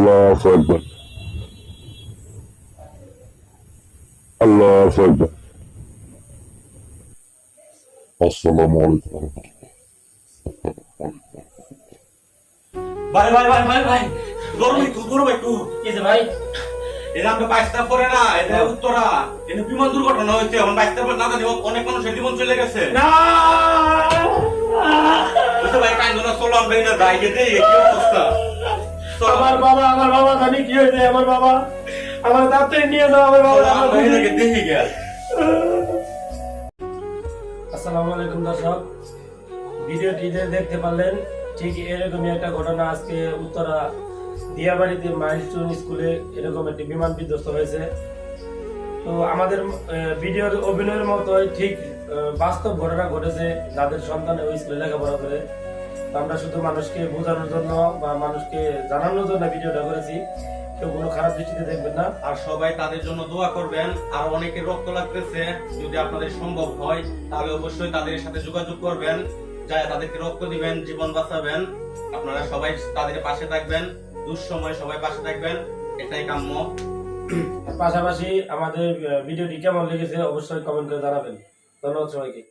আল্লাহু আকবার, আল্লাহু আকবার। আসসালামু আলাইকুম। ভাই ভাই ভাই ভাই ভাই গরম একটু কি যে ভাই এটা আমরা বাইশটা পরে না এটা উত্তরা এটা বিমান দুর্ঘটনা হয়েছে এখন বাইশটা পরে না জানি অনেক মানুষের জীবন চলে গেছে না বুঝতে ভাই কাইন্দ না চলো আমরা এটা যাই গেতে কি অবস্থা আমার বাবা জানি কি হয়েছে আমার বাবা আমার ডাক্তারে নিয়ে যাও আমার বাবা আমরা এটাকে দেখে গেল আসসালামু আলাইকুম দর্শক, ভিডিওটি যে দেখতে পারলেন ঠিক এরকমই একটা ঘটনা আজকে উত্তরা দিয়াবাড়িতে মাইলস্টোন স্কুলে এরকম একটি বিমান বিধ্বস্ত হয়েছে। তো আমাদের ভিডিওর অভিনয়ের মতোই ঠিক বাস্তব ঘটনা ঘটেছে যাদের সন্তান ওই স্কুলে লেখাপড়া করে। তো আমরা শুধু মানুষকে বোঝানোর জন্য বা মানুষকে জানানোর জন্য ভিডিওটা করেছি, কেউ কোনো খারাপ দৃষ্টিতে দেখবেন না। আর সবাই তাদের জন্য দোয়া করবেন। আর অনেকের রক্ত লাগতেছে, যদি আপনাদের সম্ভব হয় তাহলে অবশ্যই তাদের সাথে যোগাযোগ করবেন, যায় তাদেরকে রক্ত দিবেন, জীবন বাঁচাবেন। আপনারা সবাই তাদের পাশে থাকবেন, দুঃসময় সবাই পাশে থাকবেন, এটাই কাম্য। পাশাপাশি আমাদের ভিডিওটি কেমন লেগেছে অবশ্যই কমেন্ট করে জানাবেন। ধন্যবাদ সবাইকে।